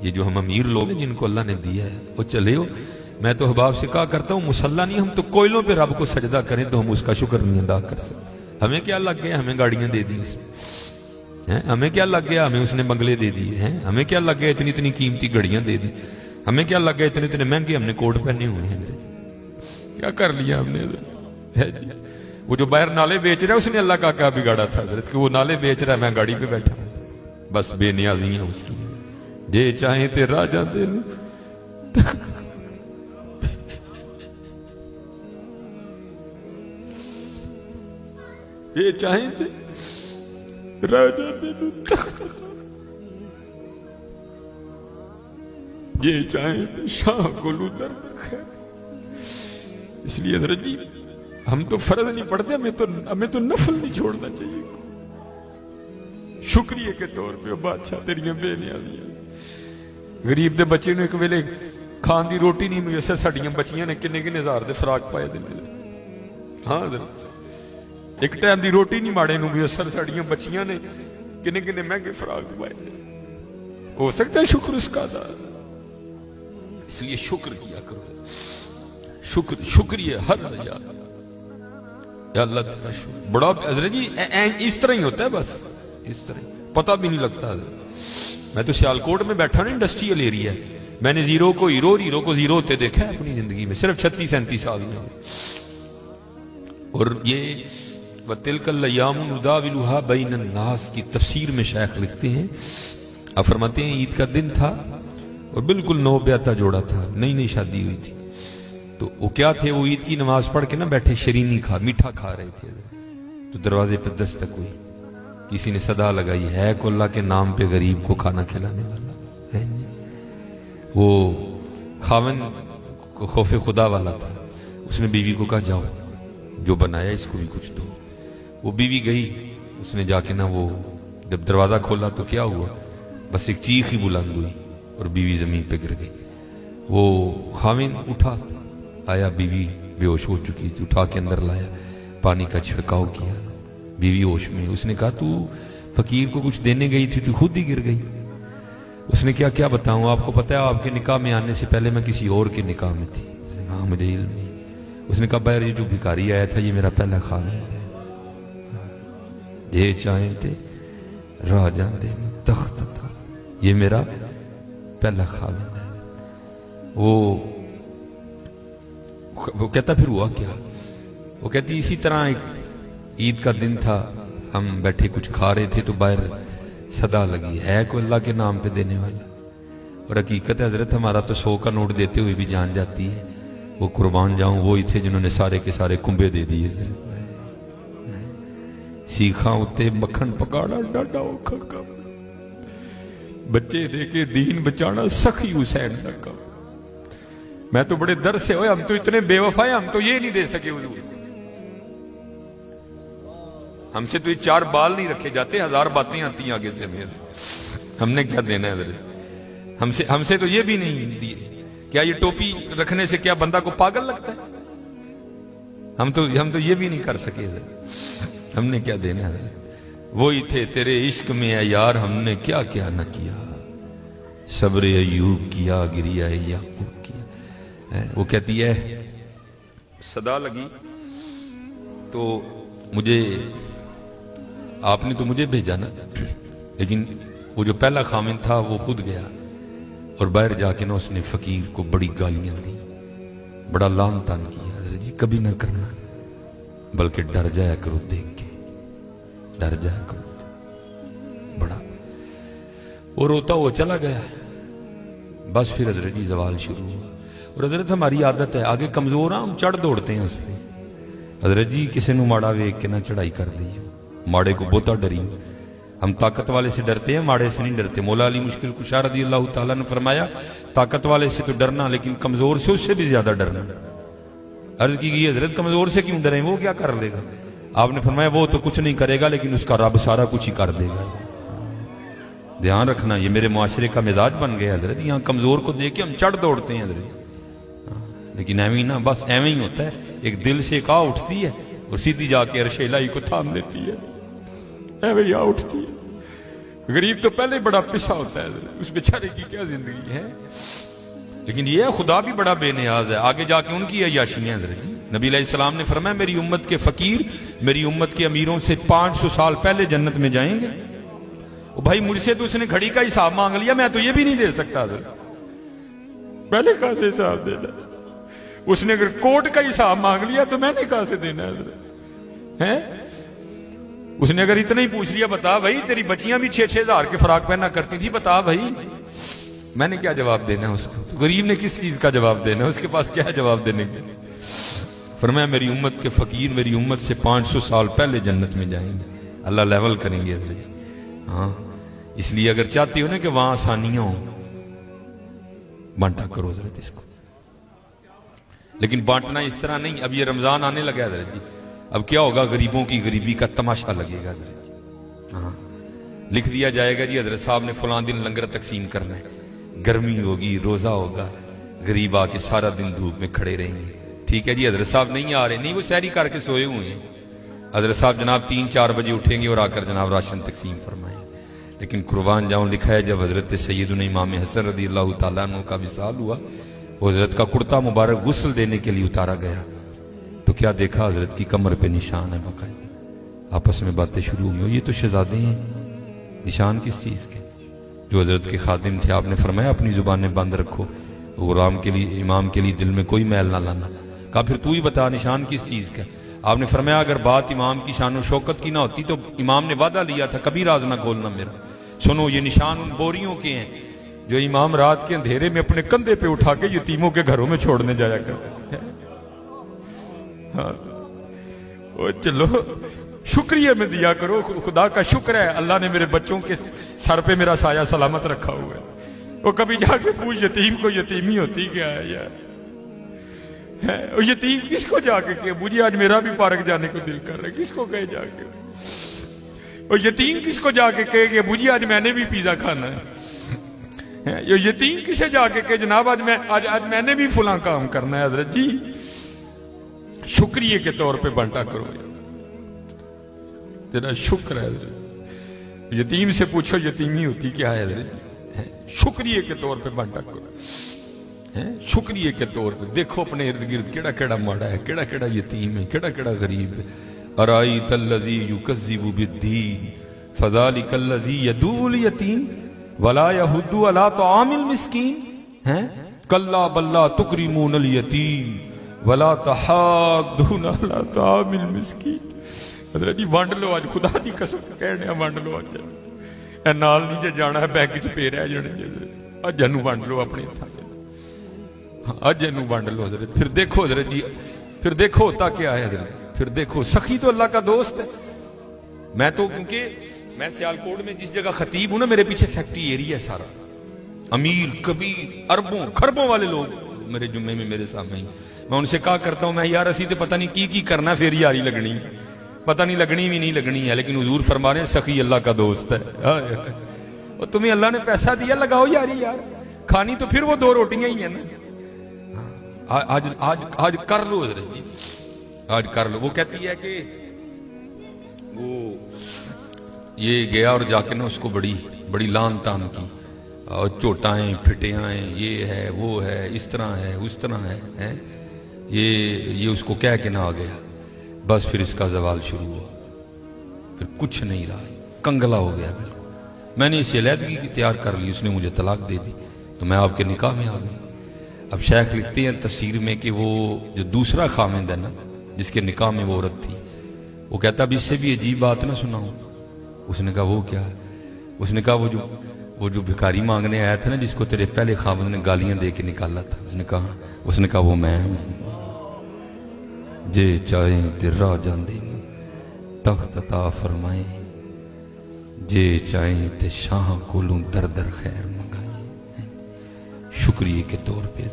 یہ جو ہم امیر لوگ ہیں جن کو اللہ نے دیا ہے وہ چلے ہو. میں تو احباب سے کہا کرتا ہوں مسلح نہیں، ہم تو کوئلوں پہ رب کو سجدہ کریں تو ہم اس کا شکر نہیں ادا کر سکتے. ہمیں کیا لگ گیا ہمیں گاڑیاں دے دی اس میں، ہمیں کیا لگ گیا ہمیں اس نے بنگلے دے دیے ہیں، ہمیں کیا لگ گیا اتنی اتنی قیمتی گھڑیاں دے دی، ہمیں کیا لگ گیا اتنے اتنے مہنگے ہم نے کوٹ پہنے ہوئے ہیں. کیا کر لیا ہم نے حضرت؟ وہ جو باہر نالے بیچ رہا ہے اس نے اللہ کا کیا بگاڑا تھا حضرت کہ وہ نالے بیچ رہا ہے، میں گاڑی پہ بیٹھا ہوں. بس بے نیازی ہیں اس کی، جے چاہیں تے راجہ دے لو. یہ چاہیں تے راجہ دے لو تخت، یہ چاہیں تے شاہ کو لو درد خیر. اس لیے حضرت جی ہم تو فرض نہیں پڑھتے، ہمیں تو نفل نہیں چھوڑنا چاہیے. شکریہ کے طور پہ بادشاہ تیریاں بے نیازیاں. غریب دے بچے نے ایک ویلے کھان دی روٹی نہیں میسر، ساڑیاں بچیاں نے کنے کنے ہزار دے فراق پائے دے میرے. ہاں حضرت ایک ٹائم دی روٹی نہیں ماڑے نو میسر، ساڑیاں بچیاں نے کنے کنے مہنگے فراق پائے دے. ہو سکتا ہے شکر اس کا ادا. اس لیے شکر کیا کرو، شکریہ ہر یا اللہ تیرا شکر. بڑا حضرت جی اس طرح ہی ہوتا ہے، بس اس طرح پتہ بھی نہیں لگتا. میں تو سیالکوٹ میں بیٹھا نا، انڈسٹریل ایریا ہے، میں نے زیرو کو ہیرو اور ہیرو کو زیرو ہوتے دیکھا ہے اپنی زندگی میں صرف 36-37 سال میں. اور یہ وَتِلْكَ الْأَيَّامُ نُدَاوِلُهَا بَيْنَ النَّاسِ کی تفسیر میں شیخ لکھتے ہیں، آپ فرماتے ہیں عید کا دن تھا اور بالکل نو بیاتا جوڑا تھا، نئی نئی شادی ہوئی تھی. تو وہ کیا تھے، وہ عید کی نماز پڑھ کے نا بیٹھے شرینی میٹھا کھا رہے تھے. تو دروازے پہ دستک ہوئی، کسی نے صدا لگائی، ہے کو اللہ کے نام پہ غریب کو کھانا کھلانے والا. وہ خاون کو خوف خدا والا تھا، اس نے بیوی کو کہا جاؤ جو بنایا اس کو بھی کچھ دو. وہ بیوی گئی، اس نے جا کے نا وہ جب دروازہ کھولا تو کیا ہوا، بس ایک چیخ ہی بلند ہوئی اور بیوی زمین پہ گر گئی. وہ خاون اٹھا، آیا، بیوی بے ہوش ہو چکی تھی، اٹھا کے اندر لایا، پانی کا چھڑکاؤ کیا، بیوی ہوش میں. اس نے کہا تو فقیر کو کچھ دینے گئی تھی تو خود ہی گر گئی. اس نے کیا بتاؤں، آپ کو پتہ ہے آپ کے نکاح میں آنے سے پہلے میں کسی اور کے نکاح میں تھی. اس نے کہا مجھے علم نہیں. اس نے کہا باہر یہ جو بھکاری آیا تھا یہ میرا پہلا خاون ہے، یہ چاہیں تھے راجہ دے تخت تھا، یہ میرا پہلا خاون ہے. وہ کہتا پھر ہوا کیا، وہ کہتی اسی طرح ایک عید کا دن تھا، ہم بیٹھے کچھ کھا رہے تھے تو باہر صدا لگی، ہے کوئی اللہ کے نام پہ دینے والا. اور حقیقت ہے حضرت ہمارا تو 100 کا نوٹ دیتے ہوئے بھی جان جاتی ہے. وہ قربان جاؤں وہی تھے جنہوں نے سارے کے سارے کنبے دے دیے. سیکھاں اتے مکھن پکاڑا ڈاڈا اوکھا کام، بچے دے کے دین بچانا سخی حسین کا کام. میں تو بڑے در سے ہوئے، ہم تو اتنے بے وفا ہیں، ہم تو یہ نہیں دے سکے حضور. ہم سے تو یہ 4 بال نہیں رکھے جاتے، 1000 باتیں آتی ہیں آگے سے. ہم نے کیا دینا ہے حضرت؟ ہم سے تو یہ بھی نہیں دیے. کیا یہ ٹوپی رکھنے سے کیا بندہ کو پاگل لگتا ہے؟ ہم تو یہ بھی نہیں کر سکے حضرت. ہم نے کیا دینا ہے حضرت؟ وہی تھے تیرے عشق میں اے یار، ہم نے کیا کیا نہ کیا، صبر ایوب کیا، گریہ یعقوب کیا. وہ کہتی ہے صدا لگی تو مجھے، آپ نے تو مجھے بھیجا نا، لیکن وہ جو پہلا خامن تھا وہ خود گیا اور باہر جا کے نا اس نے فقیر کو بڑی گالیاں دی، بڑا لعن طعن کیا. حضرت جی کبھی نہ کرنا، بلکہ ڈر جایا کرو دیکھ کے، ڈر جایا کرو بڑا. وہ روتا وہ چلا گیا. بس پھر حضرت جی زوال شروع ہوا. اور حضرت ہماری عادت ہے آگے کمزور ہاں ہم چڑھ دوڑتے ہیں اس پہ. حضرت جی کسی نو ماڑا ویک کے نہ چڑھائی کر دی، ماڑے کو بہتا ڈری. ہم طاقت والے سے ڈرتے ہیں، ماڑے سے نہیں ڈرتے. مولا علی مشکل کشا رضی اللہ تعالیٰ نے فرمایا طاقت والے سے تو ڈرنا لیکن کمزور سے اس سے بھی زیادہ ڈرنا. عرض کی گئی حضرت کمزور سے کیوں ڈریں، وہ کیا کر لے گا؟ آپ نے فرمایا وہ تو کچھ نہیں کرے گا لیکن اس کا رب سارا کچھ ہی کر دے گا. دھیان رکھنا، یہ میرے معاشرے کا مزاج بن گیا حضرت. یہاں کمزور کو دیکھ کے ہم چڑھ دوڑتے ہیں حضرت، لیکن ایویں نہ، بس ایویں ہی ہوتا ہے. ایک دل سے ایک آ اٹھتی ہے اور سیدھی جا کے عرش الہی کو تھام لیتی ہے، ایویں آ اٹھتی ہے. غریب تو پہلے بڑا پسا ہوتا ہے، اس بیچارے کی کیا زندگی ہے. لیکن یہ خدا بھی بڑا بے نیاز ہے. آگے جا کے ان کی عیاشیاں حضرت جی. نبی علیہ السلام نے فرمایا میری امت کے فقیر میری امت کے امیروں سے 500 سال پہلے جنت میں جائیں گے. بھائی مجھ سے تو اس نے گھڑی کا حساب مانگ لیا، میں تو یہ بھی نہیں دے سکتا حضرت. پہلے کہاں سے حساب دینا؟ اس نے اگر کوٹ کا حساب مانگ لیا تو میں نے کہاں سے دینا حضرت ہے؟ اس نے اگر اتنا ہی پوچھ لیا بتا بھائی تیری بچیاں بھی 6-6 ہزار کے فراق پہنا کرتی تھی، بتا بھائی میں نے کیا جواب دینا ہے اس کو؟ تو غریب نے کس چیز کا جواب دینا ہے؟ اس کے پاس کیا جواب دینے کے؟ فرمایا میری امت کے فقیر میری امت سے 500 سال پہلے جنت میں جائیں گے. اللہ لیول کریں گے حضرت. ہاں اس لیے اگر چاہتے ہو نا کہ وہاں آسانیاں ہوں بانٹا کرو حضرت اس کو. لیکن بانٹنا اس طرح نہیں. اب یہ رمضان آنے لگا حضرت جی، اب کیا ہوگا؟ غریبوں کی غریبی کا تماشا لگے گا حضرت جی. ہاں لکھ دیا جائے گا جی حضرت صاحب نے فلاں دن لنگر تقسیم کرنا ہے، گرمی ہوگی روزہ ہوگا، غریب آ کے سارا دن دھوپ میں کھڑے رہیں گے. ٹھیک ہے جی حضرت صاحب نہیں آ رہے، نہیں وہ سحری کر کے سوئے ہوئے ہیں. حضرت صاحب جناب 3-4 بجے اٹھیں گے اور آ کر جناب راشن تقسیم فرمائیں. لیکن قربان جاؤں لکھا ہے جب حضرت سیدنا امام حسن رضی اللہ تعالیٰ عنہ کا وصال ہوا، وہ حضرت کا کرتا مبارک غسل دینے کے لیے اتارا گیا تو کیا دیکھا؟ حضرت کی کمر پہ نشان ہے باقاعدہ. آپس میں باتیں شروع ہوئی، یہ تو شہزادے ہیں. نشان کس چیز کے؟ جو حضرت کے خادم تھے آپ نے فرمایا اپنی زبانیں بند رکھو، غلام کے لیے امام کے لیے دل میں کوئی میل نہ لانا. کہا پھر تو ہی بتا نشان کس چیز کا؟ آپ نے فرمایا اگر بات امام کی شان و شوکت کی نہ ہوتی تو امام نے وعدہ لیا تھا کبھی راز نہ کھولنا میرا. سنو یہ نشان ان بوریوں کے ہیں جو امام رات کے اندھیرے میں اپنے کندھے پہ اٹھا کے یتیموں کے گھروں میں چھوڑنے جایا کرتے ہیں. چلو شکریہ میں دیا کرو، خدا کا شکر ہے اللہ نے میرے بچوں کے سر پہ میرا سایہ سلامت رکھا ہوا ہے. وہ کبھی جا کے پوچھ یتیم کو یتیمی ہوتی کیا ہے یار؟ یتیم کس کو جا کے کہ مجھے آج میرا بھی پارک جانے کو دل کر رہا ہے، کس کو کہے جا کے؟ اور یتیم کس کو جا کے کہے کہ مجھے آج میں نے بھی پیزا کھانا ہے؟ یہ یتیم کسے جا کے کہ جناب آج میں نے بھی فلاں کام کرنا ہے؟ حضرت جی شکریہ کے طور پہ بانٹا کرو، تیرا شکر ہے حضرت. یتیم سے پوچھو یتیمی ہوتی کیا ہے حضرت، شکریہ کے طور پہ بانٹا کرو. شکریہ کے طور پہ دیکھو اپنے ارد گرد کیڑا کیڑا ماڑا ہے، کیڑا کیڑا یتیم ہے، کیڑا کیڑا غریب ہے. ارائیت الذی یکذب بالدین فذلک الذی یدعو الیتیم ولا یحض علی طعام المسکین کلا بل لا تکرمون الیتیم ولا تحاضون علی طعام المسکین. حضرت جی وانڈ لو آج، خدا دی قسم کہنے وانڈ لو آج. اے نال نہیں جے جانا ہے بینک چ پے رہ جانے جی. اج جنوں وانڈ لو اپنے ہتھاں اج جنوں وانڈ لو حضرت. پھر دیکھو حضرت جی، پھر دیکھو ہوتا کیا ہے حضرت. پھر دیکھو سخی تو اللہ کا دوست ہے. میں تو کیونکہ میں سیالکوٹ میں جس جگہ خطیب ہوں نا میرے پیچھے فیکٹری ایریا ہے سارا، امیر کبیر اربوں خربوں والے لوگ میرے جمعے میں میرے سامنے ہی. میں ان سے کہا کرتا ہوں میں یار اسی تو پتہ نہیں کی کرنا پھر یاری لگنی، پتہ نہیں لگنی بھی نہیں لگنی ہے، لیکن حضور فرما رہے ہیں سخی اللہ کا دوست ہے. اور تمہیں اللہ نے پیسہ دیا لگاؤ یاری یار، کھانی تو پھر وہ 2 روٹیاں ہی ہیں نا. آج کر لو حضرت جی، آج کر لو. وہ کہتی ہے کہ وہ یہ گیا اور جا کے نا اس کو بڑی لان تان کی، اور چوٹائیں پھٹیاں، یہ ہے وہ ہے اس طرح ہے اس طرح ہے. یہ اس کو کہہ کے نہ آ گیا، بس پھر اس کا زوال شروع ہوا، پھر کچھ نہیں رہا، کنگلا ہو گیا بالکل. میں نے اسے علیحدگی تیار کر لی، اس نے مجھے طلاق دے دی تو میں آپ کے نکاح میں آ گئی. اب شیخ لکھتے ہیں تفسیر میں کہ وہ جو دوسرا خامند ہے نا جس کے نکاح میں وہ عورت تھی، وہ کہتا اب اس سے بھی عجیب بات نہ سناؤں. اس نے کہا وہ کیا؟ اس نے کہا وہ جو بھکاری مانگنے آیا تھا نا جس کو تیرے پہلے خامند نے گالیاں دے کے نکالا تھا، اس نے کہا وہ میں ہوں. جے چاہیں تے راہ جاندے تخت عطا فرمائیں، جے چاہیں تے شاہ کولوں در در خیر منگائیں. شکریہ کے طور پہ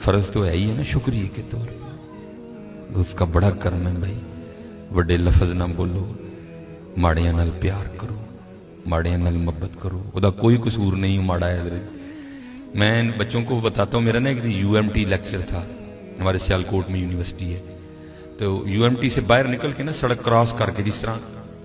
فرض تو ہے ہی ہے نا، شکریہ کے طور پہ اس کا بڑا کرم ہے بھائی. وڈے لفظ نہ بولو، ماڑیاں نال پیار کرو، ماڑیاں نال محبت کرو. وہ دا کوئی قصور نہیں ماڑا ہے حضرت. میں بچوں کو بتاتا ہوں، میرا نا ایک دن UMT لیکچر تھا، ہمارے سیالکوٹ میں یونیورسٹی ہے، تو UMT سے باہر نکل کے نا سڑک کراس کر کے جس طرح